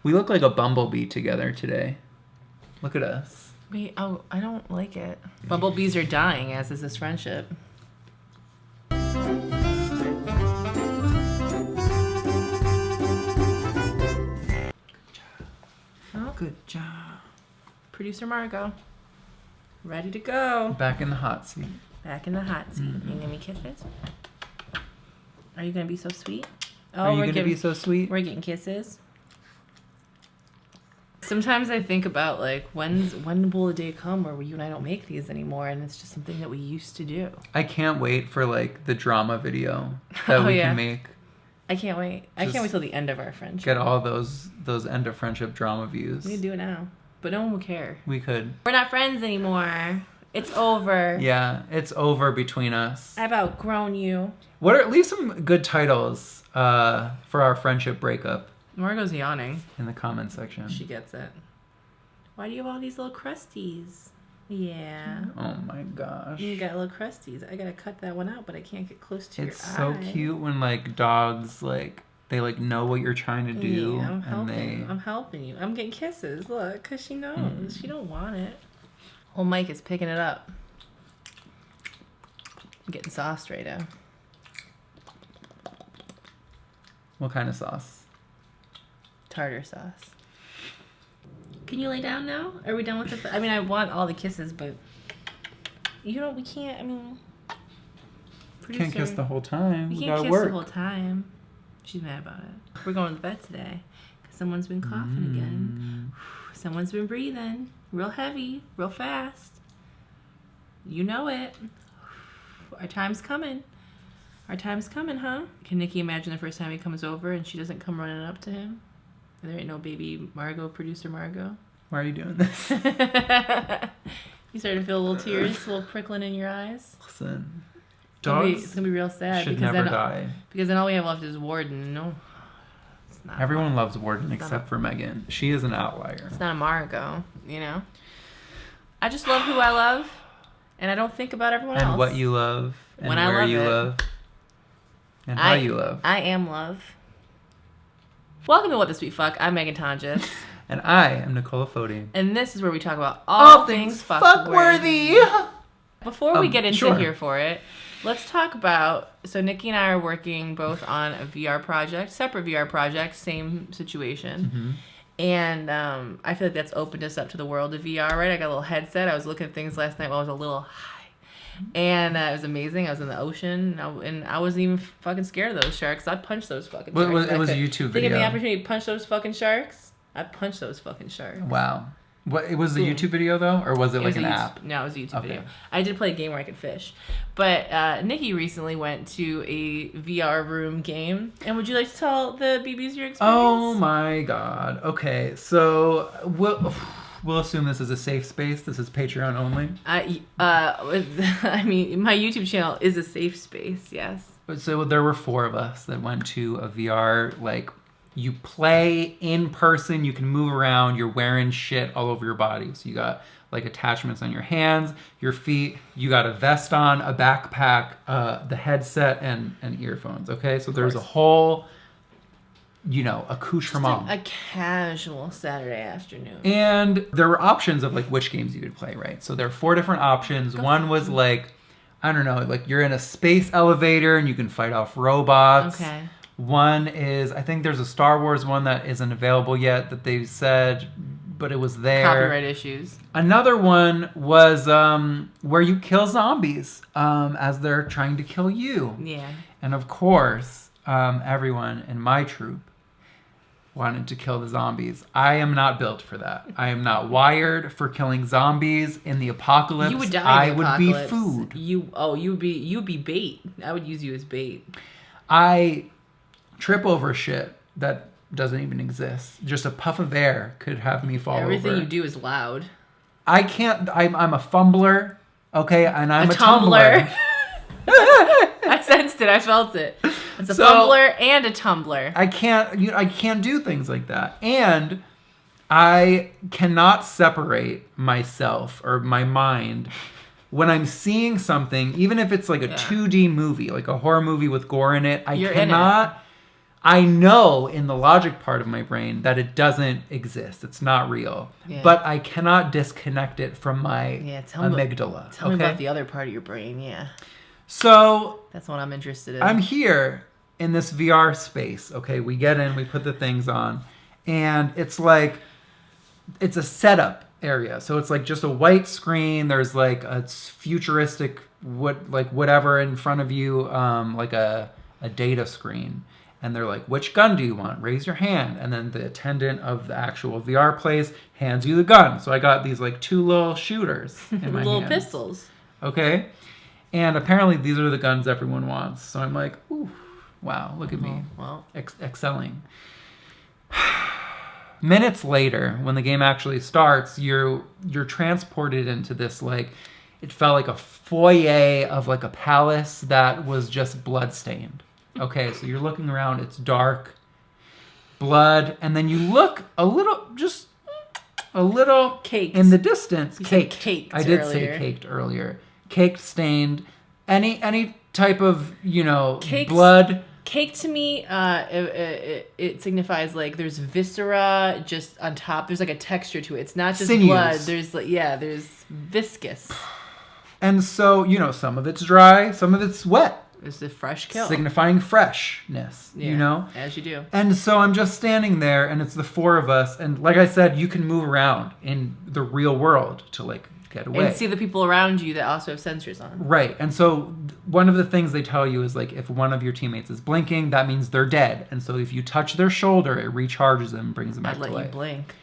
We look like a bumblebee together today. Look at us. Wait, oh, I don't like it. Bumblebees are dying, as is this friendship. Oh, good job. Producer Margot. Ready to go. Back in the hot seat. Back in the hot seat. Mm-hmm. You gonna give me kisses? Are you gonna be so sweet? Oh, Are you gonna be so sweet? We're getting kisses. Sometimes I think about like when will the day come where you and I don't make these anymore, and it's just something that we used to do. I can't wait for like the drama video that we can make. I can't wait. I can't wait till the end of our friendship. Get all those end of friendship drama views. We can do it now, but no one will care. We could. We're not friends anymore. It's over. Yeah, it's over between us. I've outgrown you. Leave some good titles for our friendship breakup. Margot's yawning. In the comment section. She gets it. Why do you have all these little crusties? Yeah. Oh my gosh. You got little crusties. I gotta cut that one out, but I can't get close to your eye. It's so cute when like dogs like they like know what you're trying to do. Yeah, I'm helping you. I'm getting kisses. Look, cause she knows. She don't want it. Old Mike is picking it up. I'm getting sauce right now. What kind of sauce? Tartar sauce. Can you lay down now? Are we done with the... I mean, I want all the kisses, but... we can't, I mean... Producer, can't kiss the whole time. We can't kiss the whole time. She's mad about it. We're going to bed today. Because someone's been coughing again. Someone's been breathing. Real heavy. Real fast. You know it. Our time's coming. Our time's coming, huh? Can Nicky imagine the first time he comes over and she doesn't come running up to him? There ain't no baby Margot, producer Margot. Why are you doing this? You starting to feel a little tears, a little prickling in your eyes? Listen, dogs it's gonna be real sad should because never die. Because then all we have left is Warden. No, it's not. Everyone loves Warden except for Meghan. She is an outlier. It's not a Margot, you know? I just love who I love, and I don't think about everyone else. And what you love, and when where I love you it. love, and how you love. I am love. Welcome to What the Sweet Fuck. I'm Meghan Tonjes. And I am Nicola Foti. And this is where we talk about all things fuck-worthy. Before we get into Here For It, let's talk about... So Nicky and I are working both on a VR project, separate VR projects, same situation. Mm-hmm. And I feel like that's opened us up to the world of VR, right? I got a little headset. I was looking at things last night while I was a little high. And it was amazing. I was in the ocean, and I wasn't even fucking scared of those sharks. I'd punch those fucking sharks. It was a YouTube video. Give me the opportunity to punch those fucking sharks. I'd punch those fucking sharks. Wow. What? It was a YouTube video, though? Or was it like an app? No, it was a YouTube video. I did play a game where I could fish. But Nicky recently went to a VR room game. And would you like to tell the BBs your experience? Oh, my God. Okay, so... We'll assume this is a safe space. This is Patreon only. I mean, my YouTube channel is a safe space, yes. So there were 4 of us that went to a VR, like, you play in person, you can move around, you're wearing shit all over your body. So you got, like, attachments on your hands, your feet, you got a vest on, a backpack, the headset, and earphones, okay? So there's a whole... accoutrement. Just a casual Saturday afternoon. And there were options of, like, which games you could play, right? So there are 4 different options. One was, like, I don't know, like, you're in a space elevator and you can fight off robots. Okay. One is, I think there's a Star Wars one that isn't available yet that they've said, but it was there. Copyright issues. Another one was where you kill zombies as they're trying to kill you. Yeah. And, of course, everyone in my troupe wanted to kill the zombies. I am not built for that. I am not wired for killing zombies in the apocalypse. You would die in the apocalypse. I would be food. You'd be bait. I would use you as bait. I trip over shit that doesn't even exist. Just a puff of air could have me fall over. Everything you do is loud. I can't... I'm a fumbler, okay? And I'm a tumbler. I sensed it. I felt it. It's a fumbler and a tumbler. I can't do things like that. And I cannot separate myself or my mind when I'm seeing something, even if it's like a 2D movie, like a horror movie with gore in it. I I know in the logic part of my brain that it doesn't exist. It's not real. Yeah. But I cannot disconnect it from my amygdala. Tell me about the other part of your brain, yeah. So that's what I'm interested in. I'm here in this VR space. Okay, we get in, we put the things on, and it's like it's a setup area. So it's like just a white screen. There's like a futuristic whatever in front of you, like a data screen. And they're like, which gun do you want? Raise your hand. And then the attendant of the actual VR place hands you the gun. So I got these like 2 little shooters in my little hands. pistols. Okay. And apparently these are the guns everyone wants. So I'm like, ooh, wow, look at me. Well. Excelling. Minutes later, when the game actually starts, you're transported into this, like, it felt like a foyer of like a palace that was just bloodstained. Okay, so you're looking around, it's dark, blood, and then you look a little caked in the distance. Caked I did say caked earlier. Caked, stained, any type of, blood. Cake to me, it signifies like there's viscera just on top. There's like a texture to it. It's not just sinews. Blood. There's there's viscous. And so, some of it's dry, some of it's wet. It's a fresh kill. Signifying freshness, As you do. And so I'm just standing there, and it's the 4 of us. And like I said, you can move around in the real world to, like, get away. And see the people around you that also have sensors on. Right. And so one of the things they tell you is, like, if one of your teammates is blinking, that means they're dead. And so if you touch their shoulder, it recharges them and brings them back to life. I'd let you blink.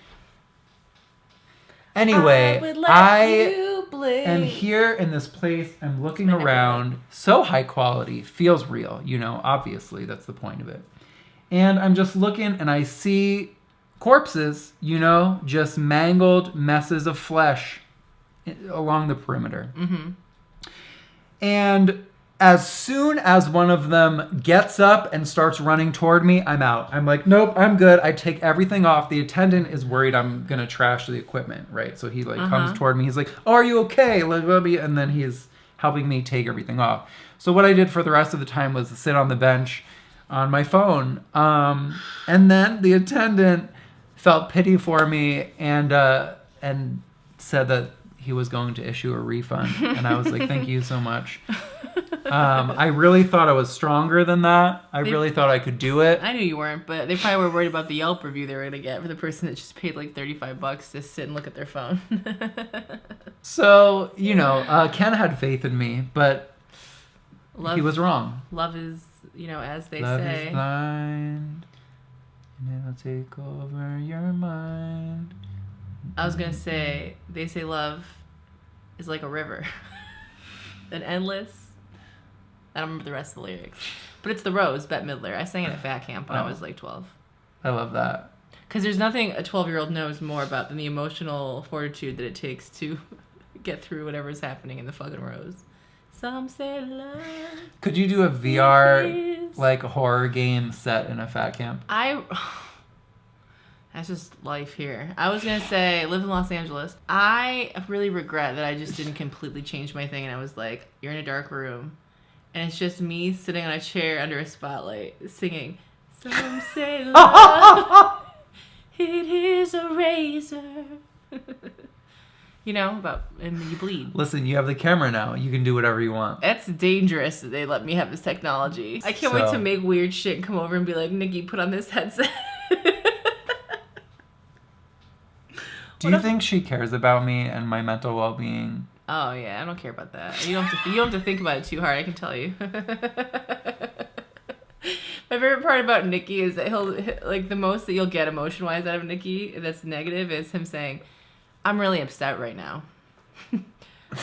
Anyway, I am here in this place. I'm looking around. So high quality. Feels real. Obviously. That's the point of it. And I'm just looking, and I see corpses, just mangled messes of flesh along the perimeter. Mm-hmm. And as soon as one of them gets up and starts running toward me, I'm out. I'm like, nope, I'm good. I take everything off. The attendant is worried I'm going to trash the equipment, right? So he comes toward me. He's like, oh, are you okay? And then he's helping me take everything off. So what I did for the rest of the time was sit on the bench on my phone. And then the attendant felt pity for me and said that he was going to issue a refund. And I was like, thank you so much. I really thought I was stronger than that. I really thought I could do it. I knew you weren't, but they probably were worried about the Yelp review they were going to get for the person that just paid like $35 to sit and look at their phone. So, Ken had faith in me, but he was wrong. Love is, as they love say. Love is blind, and it'll take over your mind. I was going to say, they say love is like a river. An endless... I don't remember the rest of the lyrics. But it's The Rose, Bette Midler. I sang it at Fat Camp when I was like 12. I love that. Because there's nothing a 12-year-old knows more about than the emotional fortitude that it takes to get through whatever's happening in the fucking Rose. Some say love. Could you do a VR, like, horror game set in a Fat Camp? That's just life here. I was going to say, live in Los Angeles. I really regret that I just didn't completely change my thing. And I was like, you're in a dark room. And it's just me sitting on a chair under a spotlight singing, some say love, it is a razor. And you bleed. Listen, you have the camera now. You can do whatever you want. That's dangerous that they let me have this technology. I can't wait to make weird shit and come over and be like, Nicky, put on this headset. Do you think she cares about me and my mental well-being? Oh, yeah, I don't care about that. You don't have to think about it too hard, I can tell you. My favorite part about Nicky is that he'll, like, the most that you'll get emotion-wise out of Nicky that's negative is him saying, I'm really upset right now.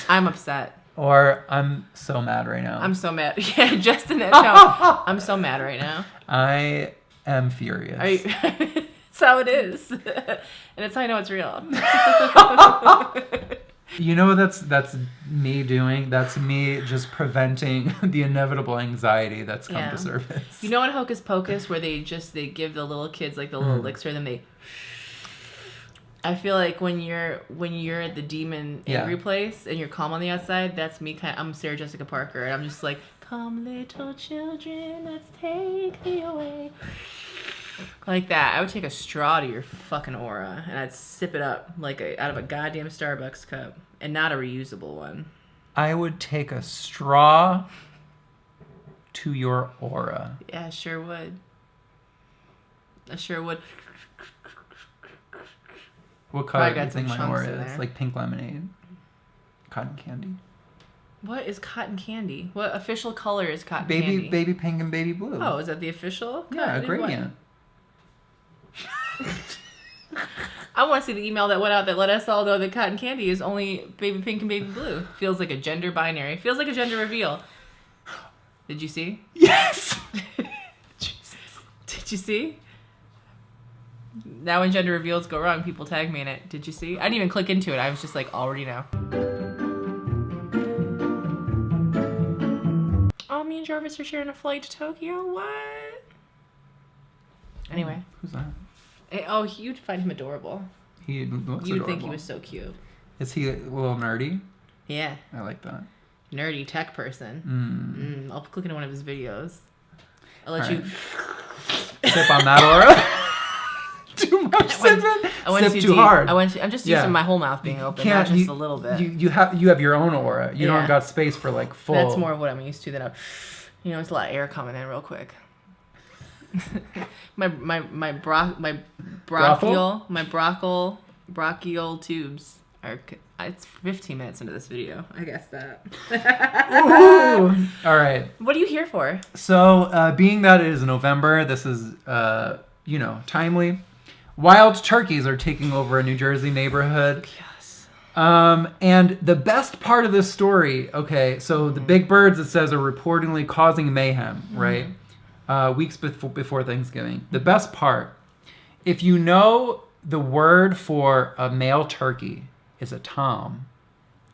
I'm upset. Or, I'm so mad right now. I'm so mad. Yeah, just in that tone. I'm so mad right now. I am furious. That's how it is. And that's how I know it's real. That's me doing? That's me just preventing the inevitable anxiety that's come to surface. You know in Hocus Pocus where they give the little kids like the little elixir and then they... I feel like when you're at the demon angry place and you're calm on the outside, that's me I'm Sarah Jessica Parker and I'm just like Come, little children, let's take thee away. Like that. I would take a straw to your fucking aura and I'd sip it up like out of a goddamn Starbucks cup, and not a reusable one. I would take a straw to your aura. Yeah, I sure would. I sure would. What color do you got some think my chunks aura in is? there. Like pink lemonade? Cotton candy? What is cotton candy? What official color is cotton Baby, candy? baby pink and baby blue. Oh, is that the official? yeah, a Cotton- gradient. I want to see the email that went out that let us all know that cotton candy is only baby pink and baby blue. Feels like a gender binary. Feels like a gender reveal. Did you see? Yes! Jesus. Did you see? Now when gender reveals go wrong, people tag me in it. Did you see? I didn't even click into it. I was just like, already know. Oh, me and Jarvis are sharing a flight to Tokyo. What? Anyway. Who's that? You'd find him adorable. He looks You'd adorable. think he was so cute. Is he a little nerdy? Yeah. I like that. Nerdy tech person. I'll click into one of his videos. I'll let you sip on that aura. Too much sipping. I went Sip too hard. I'm just using my whole mouth being open, not just a little bit. You have your own aura. You don't got space for like full. That's more of what I'm used to. It's a lot of air coming in real quick. my brachial tubes are. It's 15 minutes into this video. I guess that. Ooh. All right. What are you here for? So, being that it is November, this is timely. Wild turkeys are taking over a New Jersey neighborhood. Yes. And the best part of this story, okay, so the big birds, it says, are reportedly causing mayhem, right? Weeks before Thanksgiving. The best part, if you know the word for a male turkey is a tom,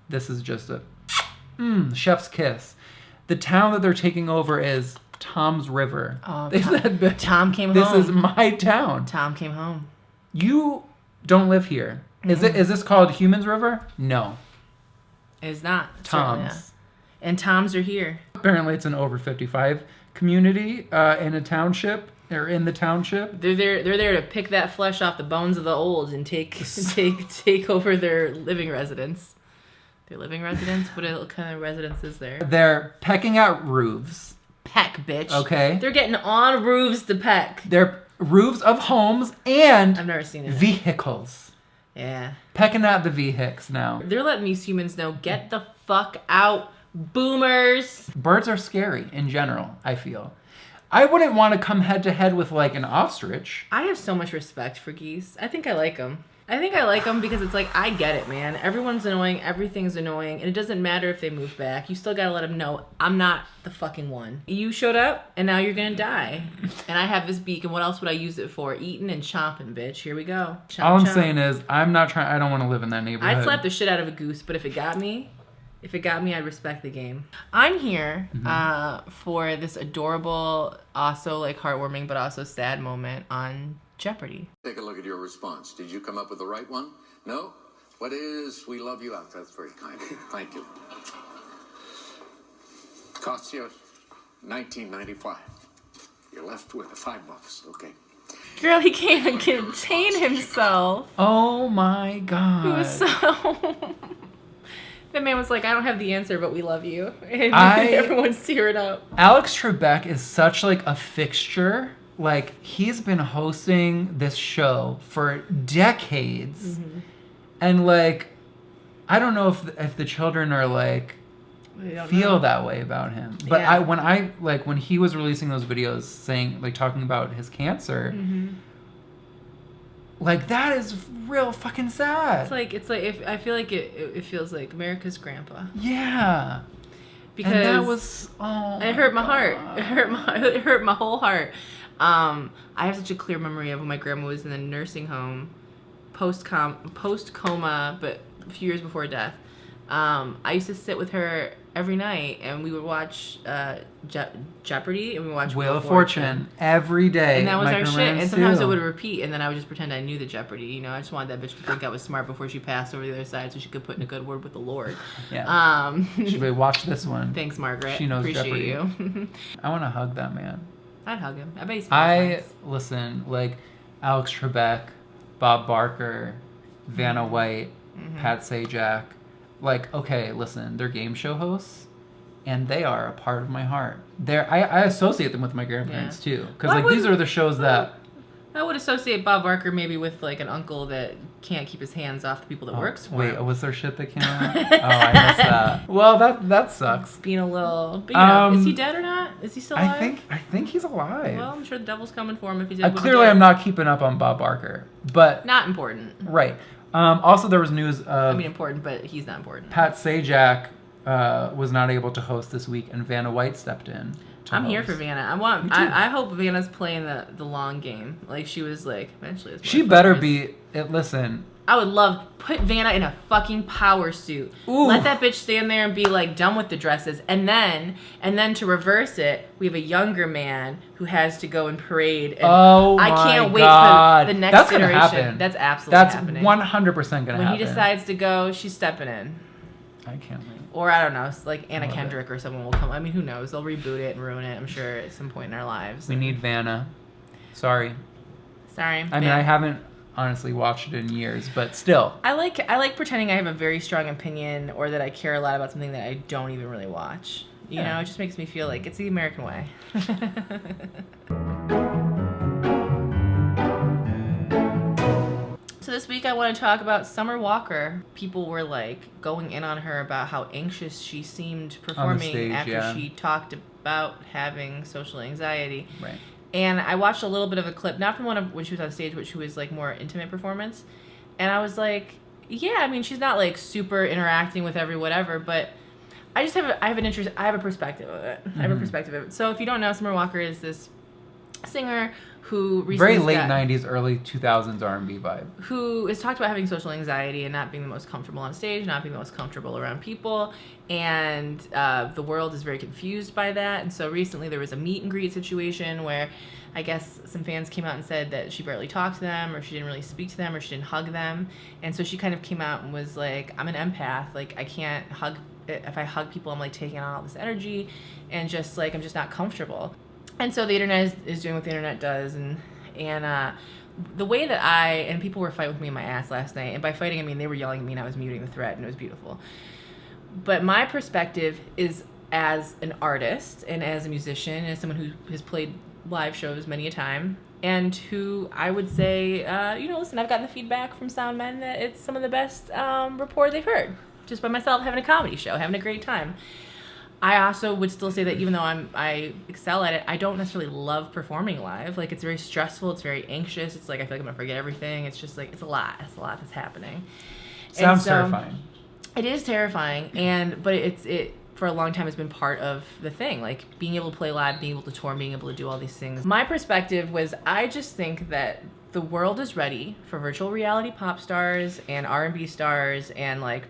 this is just a chef's kiss. The town that they're taking over is Tom's River. Oh, They said, Tom came this home. is my town. Tom came home. You don't live here. Is this called Humans River? No. It's not. Tom's. Yeah. And Toms are here. Apparently it's an over 55 community in a township, or in the township. They're there to pick that flesh off the bones of the old and take over their living residence. Their living residence? What kind of residence is there? They're pecking out roofs. Peck, bitch. Okay. They're getting on roofs to peck. They're roofs of homes and I've never seen it. vehicles. Yeah. Pecking out the vehicles now. They're letting these humans know, get the fuck out, boomers. Birds are scary in general, I feel. I wouldn't want to come head to head with like an ostrich. I have so much respect for geese. I think I like them. I think I like them because it's like, I get it, man. Everyone's annoying. Everything's annoying. And it doesn't matter if they move back. You still got to let them know, I'm not the fucking one. You showed up and now you're going to die. And I have this beak, and what else would I use it for? Eating and chomping, bitch. Here we go. Chomp, All I'm chomp. saying is, I don't want to live in that neighborhood. I'd slap the shit out of a goose, but if it got me, I'd respect the game. I'm here for this adorable, also like heartwarming, but also sad moment on Jeopardy. Take a look at your response. Did you come up with the right one? No? What is "We love you" out? That's very kind. Thank you. Costs you $19.95. You're left with $5. Okay. Girl, he can't even contain himself. Oh my god. He was so... The man was like, I don't have the answer, but we love you. And everyone's tearing up. Alex Trebek is such like a fixture. Like, he's been hosting this show for decades. Mm-hmm. And like, I don't know if the children are like feel that way about him. But yeah. when he was releasing those videos saying, like, talking about his cancer, like, that is real fucking sad. It's like if I feel like it feels like America's grandpa. Yeah. Because and that was it hurt my heart. It hurt my whole heart. I have such a clear memory of when my grandma was in the nursing home, post coma, but a few years before death. I used to sit with her every night, and we would watch Jeopardy, and we would watch Wheel of Fortune every day. And that was our shit. And sometimes too. it would repeat, and then I would just pretend I knew the Jeopardy. You know, I just wanted that bitch to think I was smart before she passed over the other side, so she could put in a good word with the Lord. Yeah. Should we watch this one? Thanks, Margaret. She knows Appreciate Jeopardy. you. I want to hug that man. I'd hug him. I bet he's nice. Listen, like Alex Trebek, Bob Barker, Vanna White, Pat Sajak. Like, okay, listen, they're game show hosts, and they are a part of my heart. I associate them with my grandparents too, because these are the shows that I would associate Bob Barker maybe with like an uncle that can't keep his hands off the people that works for him. Wait, was there shit that came out? Oh, I missed that. Well, that sucks. Being a little, but you know, is he dead or not? Is he still alive? I think he's alive. Well, I'm sure the devil's coming for him if he's dead. Clearly, I'm not keeping up on Bob Barker, but not important. Right. Also, there was news of... I mean, important, but he's not important. Pat Sajak was not able to host this week, and Vanna White stepped in. I'm here for Vanna. I hope Vanna's playing the long game. Like, she was like, eventually... She better be... Listen... I would love... Put Vanna in a fucking power suit. Ooh. Let that bitch stand there and be, like, done with the dresses. And then to reverse it, we have a younger man who has to go and parade. And I can't wait for the next iteration. Happen. That's absolutely happening. That's 100% going to happen. When he decides to go, she's stepping in. I can't wait. Or, I don't know, like Anna Kendrick or someone will come. I mean, who knows? They'll reboot it and ruin it, I'm sure, at some point in our lives. We need Vanna. Sorry. I mean, I haven't honestly watched it in years, but still. I like pretending I have a very strong opinion or that I care a lot about something that I don't even really watch. You know, it just makes me feel like it's the American way. So this week I want to talk about Summer Walker. People were like going in on her about how anxious she seemed performing stage, after she talked about having social anxiety. Right. And I watched a little bit of a clip, not from one of when she was on stage, which was like more intimate performance. And I was like, yeah, I mean, she's not like super interacting with every whatever, but I just have I have a perspective of it. I have a perspective of it. So if you don't know, Summer Walker is this singer who recently very late 90s, early 2000s R&B vibe. Who is talked about having social anxiety and not being the most comfortable on stage, not being the most comfortable around people. And the world is very confused by that. And so recently there was a meet and greet situation where I guess some fans came out and said that she barely talked to them, or she didn't really speak to them, or she didn't hug them. And so she kind of came out and was like, I'm an empath. Like, I can't hug. If I hug people, I'm like taking on all this energy and just like, I'm just not comfortable. And so the internet is doing what the internet does, and the way that and people were fighting with me in my ass last night, and by fighting I mean they were yelling at me and I was muting the thread, and it was beautiful. But my perspective is as an artist and as a musician, as someone who has played live shows many a time, and who I would say, listen, I've gotten the feedback from sound men that it's some of the best rapport they've heard, just by myself having a comedy show, having a great time. I also would still say that even though I excel at it, I don't necessarily love performing live. Like, it's very stressful. It's very anxious. It's like I feel like I'm going to forget everything. It's just like, it's a lot. It's a lot that's happening. Sounds terrifying. It is terrifying. But it for a long time has been part of the thing. Like, being able to play live, being able to tour, being able to do all these things. My perspective was, I just think that the world is ready for virtual reality pop stars and R&B stars, and like...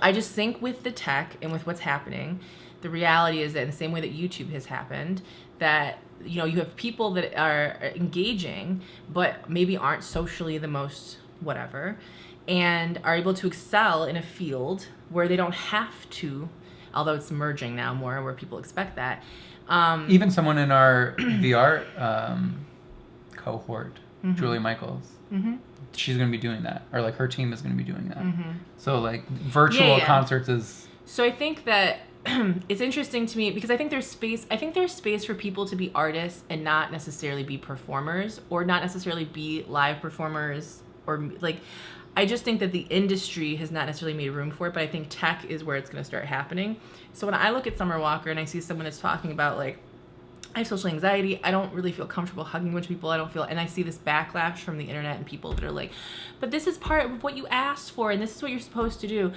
I just think with the tech and with what's happening, the reality is that in the same way that YouTube has happened, that, you have people that are engaging, but maybe aren't socially the most whatever, and are able to excel in a field where they don't have to, although it's merging now more where people expect that. Even someone in our VR cohort, Julie Michaels. Mm-hmm. She's going to be doing that, or like her team is going to be doing that. Mm-hmm. So like virtual concerts is. So I think that it's interesting to me because I think there's space. I think there's space for people to be artists and not necessarily be performers, or not necessarily be live performers, or like. I just think that the industry has not necessarily made room for it, but I think tech is where it's going to start happening. So when I look at Summer Walker and I see someone that's talking about like, I have social anxiety, I don't really feel comfortable hugging a bunch of people, and I see this backlash from the internet and people that are like, but this is part of what you asked for and this is what you're supposed to do.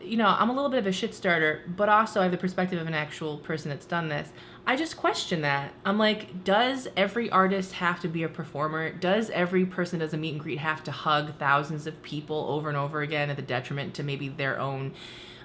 you know, I'm a little bit of a shit starter, but also I have the perspective of an actual person that's done this. I just question that. I'm like, does every artist have to be a performer? Does every person that does a meet and greet have to hug thousands of people over and over again at the detriment to maybe their own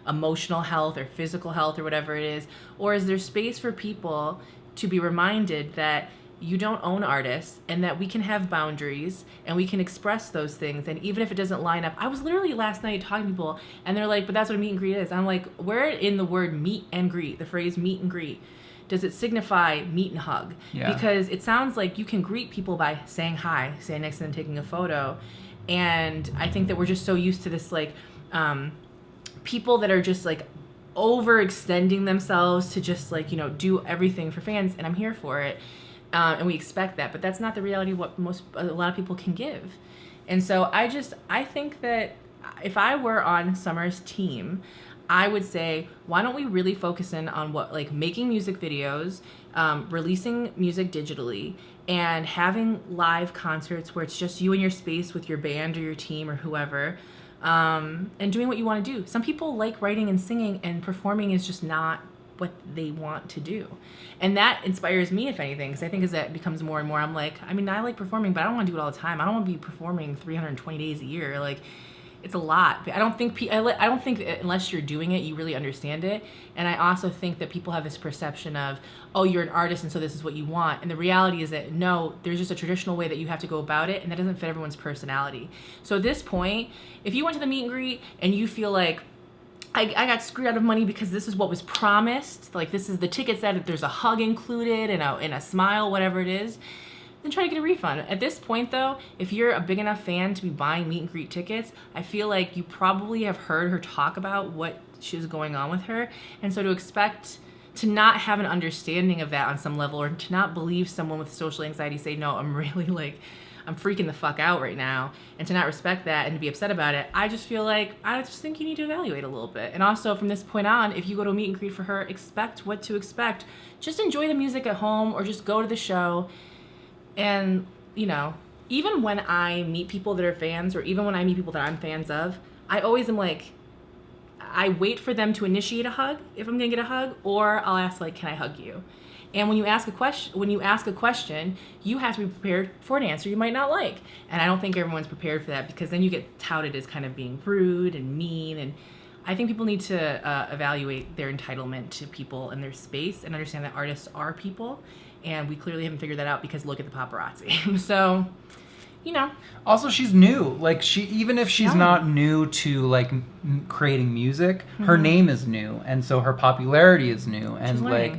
emotional health or physical health or whatever it is? Or is there space for people to be reminded that you don't own artists and that we can have boundaries and we can express those things, and even if it doesn't line up. I was literally last night talking to people and they're like, but that's what a meet and greet is. I'm like, where in the word meet and greet, the phrase meet and greet, does it signify meet and hug? Yeah. Because it sounds like you can greet people by saying hi, standing next to them, taking a photo. And I think that we're just so used to this, like, people that are just like overextending themselves to just like, you know, do everything for fans, and I'm here for it. And we expect that, but that's not the reality of what a lot of people can give. And so I think that if I were on Summer's team, I would say, why don't we really focus in on what, like, making music videos, releasing music digitally, and having live concerts where it's just you in your space with your band or your team or whoever, and doing what you want to do. Some people like writing and singing, and performing is just not what they want to do. And that inspires me, if anything, because I think as that becomes more and more, I'm like, I mean, I like performing, but I don't want to do it all the time. I don't want to be performing 320 days a year. Like, it's a lot. I don't think unless you're doing it, you really understand it. And I also think that people have this perception of, oh, you're an artist, and so this is what you want. And the reality is that, no, there's just a traditional way that you have to go about it, and that doesn't fit everyone's personality. So at this point, if you went to the meet and greet and you feel like, I got screwed out of money because this is what was promised, like this is the ticket said, if there's a hug included and a smile, whatever it is, then try to get a refund. At this point, though, if you're a big enough fan to be buying meet and greet tickets, I feel like you probably have heard her talk about what is going on with her. And so to expect to not have an understanding of that on some level, or to not believe someone with social anxiety say, no, I'm really like, I'm freaking the fuck out right now, and to not respect that and to be upset about it, I just think you need to evaluate a little bit. And also from this point on, if you go to a meet and greet for her, expect what to expect. Just enjoy the music at home, or just go to the show. And, you know, even when I meet people that are fans, or even when I meet people that I'm fans of, I always am like, I wait for them to initiate a hug if I'm gonna get a hug, or I'll ask, like, can I hug you? And when you ask a question, you have to be prepared for an answer you might not like. And I don't think everyone's prepared for that, because then you get touted as kind of being rude and mean. And I think people need to evaluate their entitlement to people and their space, and understand that artists are people. And we clearly haven't figured that out, because look at the paparazzi. So, you know. Also, she's new. Like, even if she's not new to, like, creating music, her name is new. And so her popularity is new. And, like,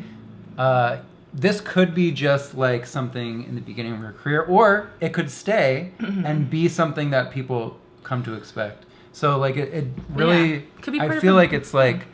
this could be just like something in the beginning of her career, or it could stay and be something that people come to expect. So like it really, could be I feel like it's like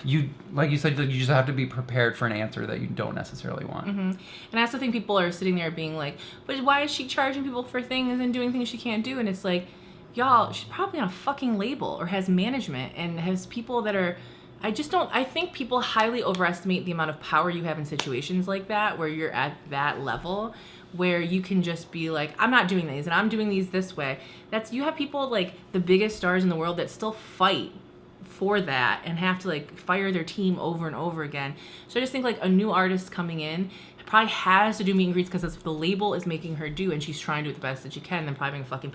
you said, you just have to be prepared for an answer that you don't necessarily want. And I also think people are sitting there being like, but why is she charging people for things and doing things she can't do? And it's like, y'all, she's probably on a fucking label, or has management, and has people that are, I think people highly overestimate the amount of power you have in situations like that, where you're at that level, where you can just be like, I'm not doing these, and I'm doing these this way. You have people like the biggest stars in the world that still fight for that and have to like fire their team over and over again. So I just think like a new artist coming in probably has to do meet and greets because that's what the label is making her do, and she's trying to do it the best that she can, and then probably having a fucking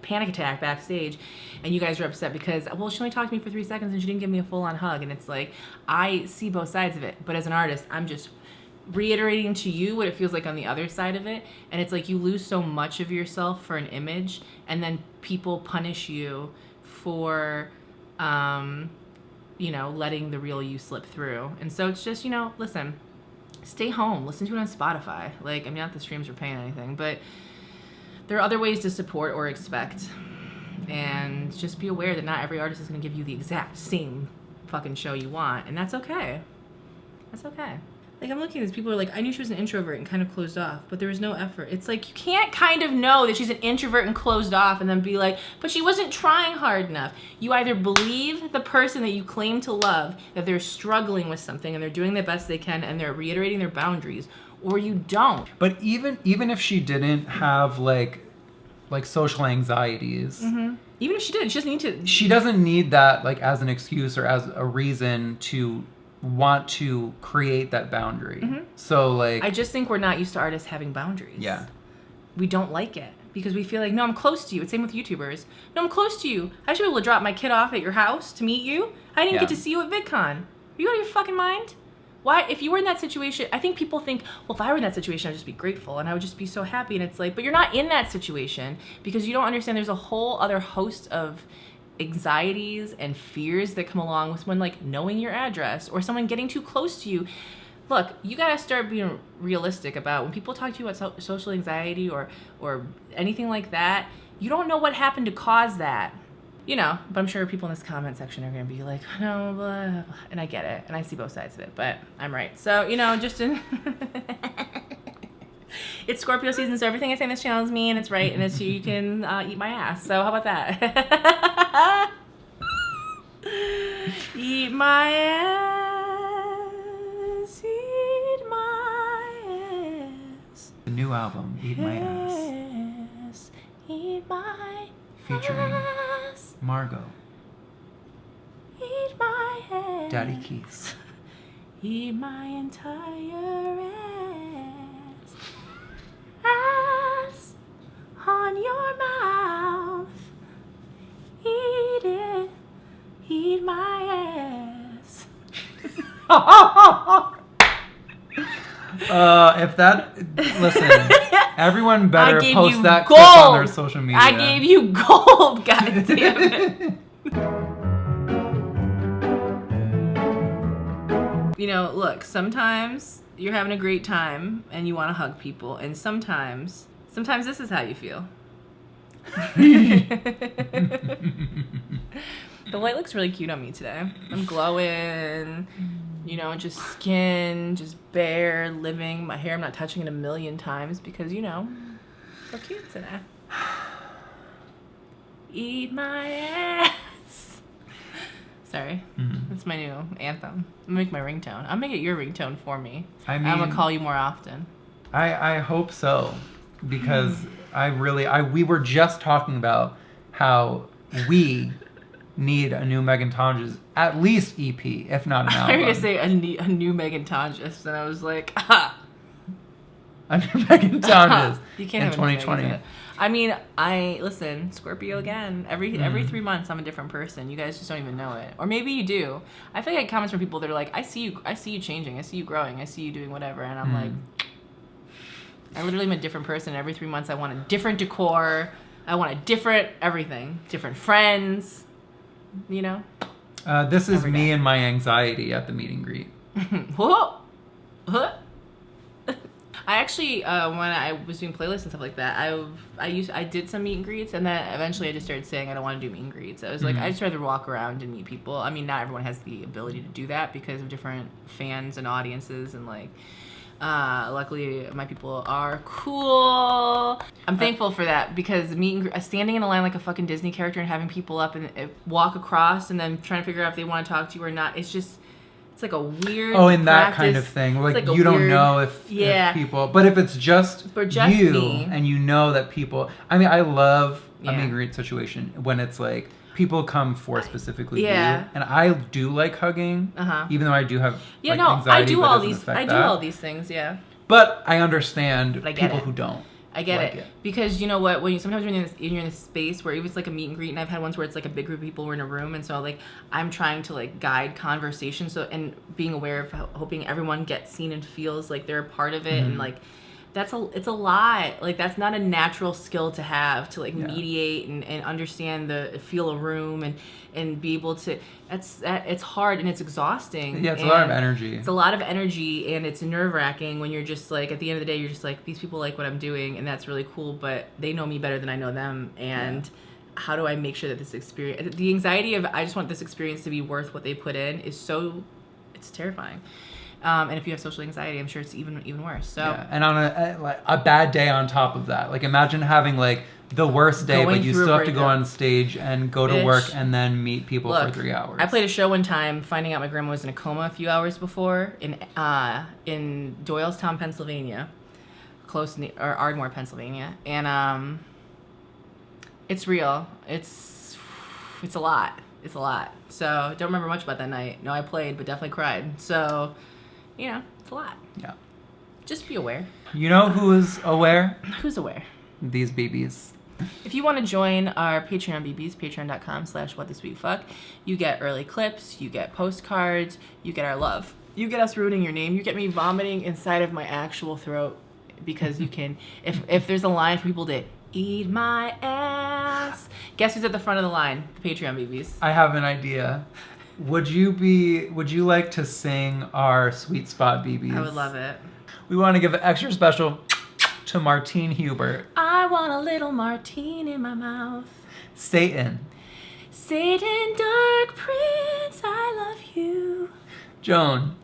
panic attack backstage, and you guys are upset because, well, she only talked to me for 3 seconds and she didn't give me a full-on hug. And it's like, I see both sides of it, but as an artist, I'm just reiterating to you what it feels like on the other side of it. And it's like you lose so much of yourself for an image, and then people punish you for letting the real you slip through. And so it's just, listen, stay home, listen to it on Spotify. Like, I mean, not the streams are paying anything, but there are other ways to support or expect. And just be aware that not every artist is going to give you the exact same fucking show you want. And that's okay. That's okay. Like, I'm looking at this, people are like, I knew she was an introvert and kind of closed off, but there was no effort. It's like, you can't kind of know that she's an introvert and closed off and then be like, but she wasn't trying hard enough. You either believe the person that you claim to love, that they're struggling with something and they're doing the best they can and they're reiterating their boundaries, or you don't. But even if she didn't have, like, like social anxieties. Mm-hmm. Even if she did, she doesn't need to. She doesn't need that like as an excuse or as a reason to want to create that boundary. Mm-hmm. So like, I just think we're not used to artists having boundaries. Yeah. We don't like it because we feel like, no, I'm close to you. It's same with YouTubers. No, I'm close to you. I should be able to drop my kid off at your house to meet you. I didn't get to see you at VidCon. Are you out of your fucking mind? Why, if you were in that situation, I think people think, well, if I were in that situation, I'd just be grateful and I would just be so happy. And it's like, but you're not in that situation because you don't understand there's a whole other host of anxieties and fears that come along with when like knowing your address or someone getting too close to you. Look, you gotta start being realistic about when people talk to you about social anxiety or anything like that. You don't know what happened to cause that. You know, but I'm sure people in this comment section are going to be like, no, blah, blah, blah. And I get it. And I see both sides of it, but I'm right. So, you know, just in... It's Scorpio season, so everything I say on this channel is me, and it's right, and it's you can eat my ass. So how about that? Eat my ass, eat my ass. The new album, Eat My Ass. Eat my featuring ass. Margot. Eat my ass. Daddy Keith. Eat my entire ass. Ass on your mouth. Eat it. Eat my ass. If that, listen, everyone better I gave post you that gold. clip on their social media. I gave you gold, god damn it. You know, look, sometimes you're having a great time and you want to hug people, and sometimes this is how you feel. The light looks really cute on me today. I'm glowing, you know, just skin, just bare, living. My hair, I'm not touching it a million times because, you know, so cute today. Eat my ass. Sorry. That's my new anthem. I'm gonna make my ringtone. I'll make it your ringtone for me. I'm gonna call you more often. I hope so, because we were just talking about how we need a new Meghan Tonjes, at least EP, if not an album. I was gonna say a new Meghan Tonjes, and I was like, ha! A new Meghan Tonjes You can't in have 2020. I mean, listen, Scorpio again. Every 3 months, I'm a different person. You guys just don't even know it, or maybe you do. I feel like I get comments from people that are like, I see you changing, I see you growing, I see you doing whatever, and I'm like, I literally am a different person. Every 3 months, I want a different decor. I want a different everything, different friends. You know. This is me and my anxiety at the meet and greet. Whoa. I actually, when I was doing playlists and stuff like that, I did some meet and greets, and then eventually I just started saying I don't want to do meet and greets. I was like, I just rather walk around and meet people. I mean, not everyone has the ability to do that because of different fans and audiences, and like, luckily my people are cool. I'm thankful for that because standing in a line like a fucking Disney character and having people up and walk across and then trying to figure out if they want to talk to you or not, it's like a weird that kind of thing. Like you don't know if people, but if it's just you me. And you know that people, I mean, I love a meet and greet situation when it's like people come for specifically you. And I do like hugging, even though I do have anxiety. I do all these things, But I understand people who don't. I get it. Because you know what, when sometimes when you're in this space where it's like a meet and greet, and I've had ones where it's like a big group of people were in a room, and so like I'm trying to like guide conversation, so and being aware of hoping everyone gets seen and feels like they're a part of it, and like it's a lot. Like that's not a natural skill to have, to like mediate and understand feel a room and be able to. It's hard and it's exhausting. Yeah, it's a lot of energy. It's a lot of energy, and it's nerve-wracking when you're just like, at the end of the day, you're just like, these people like what I'm doing, and that's really cool, but they know me better than I know them, and how do I make sure that this experience, the anxiety of I just want this experience to be worth what they put in it's terrifying. And if you have social anxiety, I'm sure it's even worse. So and on a bad day on top of that, like imagine having like the worst day, but you still have to go on stage and go to work and then meet people for 3 hours. I played a show one time, finding out my grandma was in a coma a few hours before in Doylestown, Pennsylvania, close or Ardmore, Pennsylvania, and It's real. It's a lot. It's a lot. So don't remember much about that night. No, I played, but definitely cried. So, it's a lot. Yeah. Just be aware. You know who is aware? Who's aware? These BBs. If you want to join our Patreon BBs, patreon.com/whatthisweetfuck, you get early clips, you get postcards, you get our love. You get us ruining your name. You get me vomiting inside of my actual throat because you can, if there's a line for people to eat my ass, guess who's at the front of the line? The Patreon BBs. I have an idea. Would you like to sing our Sweet Spot BBs? I would love it. We want to give an extra special to Martine Hubert. I want a little Martine in my mouth. Satan. Satan, dark prince, I love you. Joan.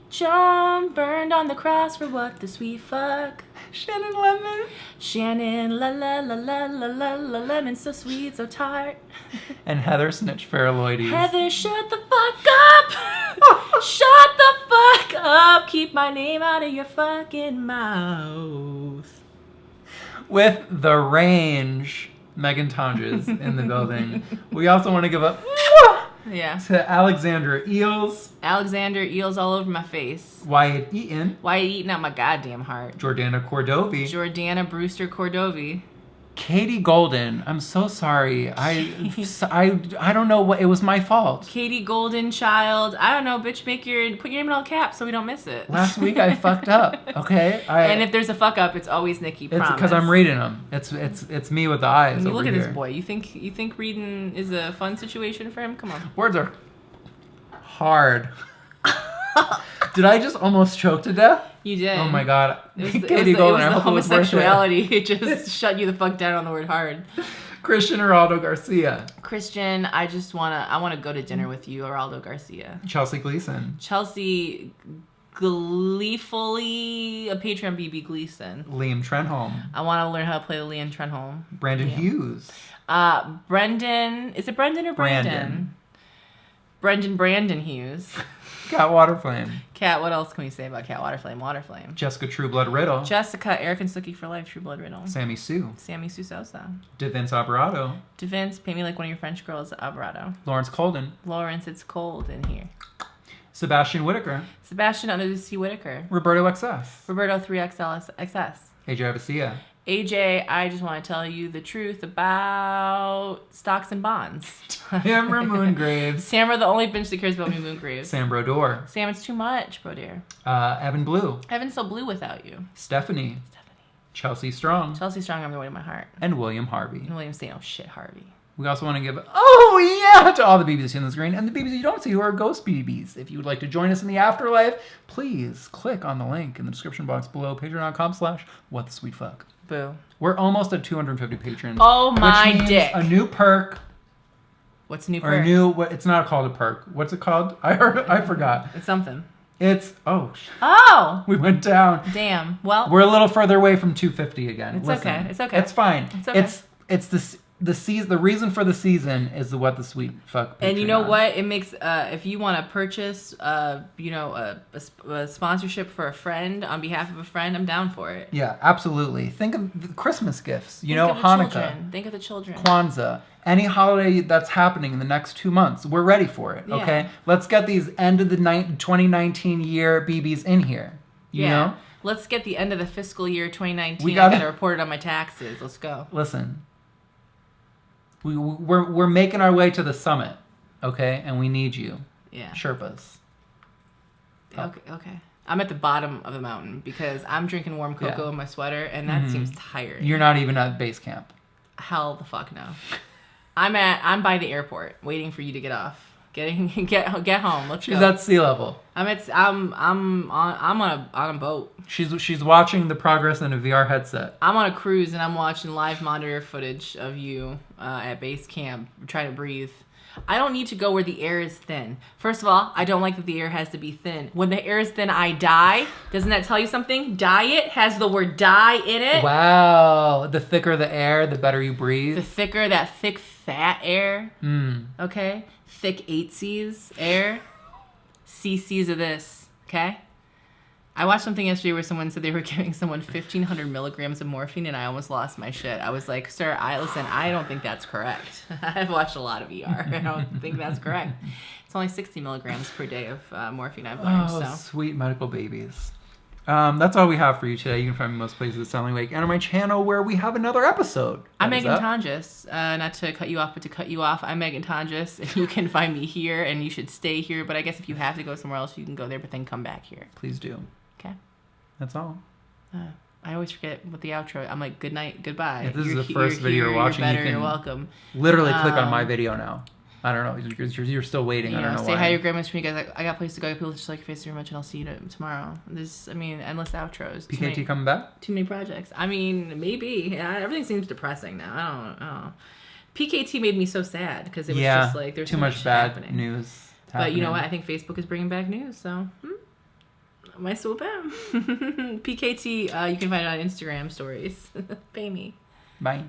Joan burned on the cross for what the sweet fuck. Shannon Lemon. Shannon, la la la la la la la lemon, so sweet, so tart. And Heather Snitch Feraloidies. Heather, shut the fuck up. Shut the fuck up. Keep my name out of your fucking mouth. With the range, Meghan Tonjes in the building. We also want to give a to Alexander Eels. Alexander Eels all over my face. Wyatt Eaton. Why are you eating out my goddamn heart? Jordana Cordovi. Jordana Brewster Cordovi. Katie Golden. I'm so sorry. I don't know what, it was my fault. Katie Golden child. I don't know, bitch, put your name in all caps so we don't miss it. Last week I fucked up, okay? And if there's a fuck up, it's always Nicky, promise. It's because I'm reading them. It's me with the eyes. I mean, look at here. this boy. You think reading is a fun situation for him? Come on. Words are hard. Did I just almost choke to death? You did. Oh my god. Katie Golden, I hope homosexuality. It just shut you the fuck down on the word hard. Christian Geraldo Garcia. Christian, I wanna go to dinner with you, Geraldo Garcia. Chelsea Gleason. Chelsea gleefully, a Patreon BB Gleason. Liam Trenholm. I want to learn how to play the Liam Trenholm. Brandon Hughes. Brendan, is it Brendan or Brandon? Brandon Hughes. Cat Waterflame. Cat, what else can we say about Cat Waterflame? Jessica Trueblood Riddle. Jessica, Eric and Snooki for life, Trueblood Riddle. Sammy Sue. Sammy Sue Sosa. DeVince Alvarado. DeVince, pay me like one of your French girls, Alvarado. Lawrence Colden. Lawrence, it's cold in here. Sebastian Whitaker. Sebastian Under the Sea Whitaker. Roberto XS. Roberto 3XL XS. AJ Avesilla. AJ, I just want to tell you the truth about stocks and bonds. Tamara Moongraves. Tamara, the only bitch that cares about me, Moongraves. Sam Brodeur. Sam, it's too much, bro dear. Evan Blue. Evan's so blue without you. Stephanie. Chelsea Strong. Chelsea Strong, I'm the way to my heart. And William Harvey. And William say no shit, Harvey. We also want to give to all the BBs you see on the screen and the BBs you don't see who are ghost BBs. If you would like to join us in the afterlife, please click on the link in the description box below, patreon.com/whatthisweetfuck. Boo. We're almost at 250 patrons. Oh my which means dick. A new perk. What's a new Or perk? it's not called a perk. What's it called? I forgot. It's something. It's, Oh! we went down. Damn. Well. We're a little further away from 250 again. It's Listen, okay. It's okay. It's fine. It's okay. It's the season. The reason for the season is the What the Sweet Fuck Patreon. And you know what? It makes if you want to purchase a sponsorship for a friend on behalf of a friend, I'm down for it. Yeah, absolutely. Think of the Christmas gifts. Think of the Hanukkah, children. Think of the children. Kwanzaa, any holiday that's happening in the next 2 months. We're ready for it. Okay, Yeah. let's get these end of the 2019 year BBs in here. You know, Let's get the end of the fiscal year 2019. We I gotta- gotta report it on my taxes. Let's go. listen. We're making our way to the summit, okay? And we need you, Yeah. Sherpas. Okay. I'm at the bottom of the mountain because I'm drinking warm cocoa in my sweater, and that seems tiring. You're not even at base camp. Hell the fuck no. I'm by the airport waiting for you to get off. Get home. Let's go. She's at sea level. I'm on a boat. She's watching the progress in a VR headset. I'm on a cruise and I'm watching live monitor footage of you at base camp trying to breathe. I don't need to go where the air is thin. First of all, I don't like that the air has to be thin. When the air is thin, I die. Doesn't that tell you something? Diet has the word die in it. Wow. The thicker the air, the better you breathe. The thicker that thick fat air. Okay? Thick 8Cs air. CCs of this. Okay? I watched something yesterday where someone said they were giving someone 1,500 milligrams of morphine, and I almost lost my shit. I was like, sir, I don't think that's correct. I've watched a lot of ER. I don't think that's correct. It's only 60 milligrams per day of morphine I've learned. Oh, sweet medical babies. That's all we have for you today. You can find me most places at Sounding Wake and on my channel where we have another episode. I'm Meghan Tonjes. Not to cut you off, but to cut you off. I'm Meghan Tonjes, and you can find me here, and you should stay here. But I guess if you have to go somewhere else, you can go there, but then come back here. Please do. Okay. That's all. I always forget what the outro. I'm like, good night, goodbye. If this is the first video you're watching, you're better, you can you're welcome. literally click on my video now. I don't know. You're still waiting. I don't know say why. hi to your grandma's for me, guys. I got a place to go. People just like your face very much, and I'll see you tomorrow. There's, endless outros. PKT coming back? Too many projects. Maybe. Yeah, everything seems depressing now. I don't know. PKT made me so sad because it was just like there's too so much bad happening. news. But you know what? I think Facebook is bringing back news, so my swoop in. PKT, you can find it on Instagram stories. Pay me. Bye.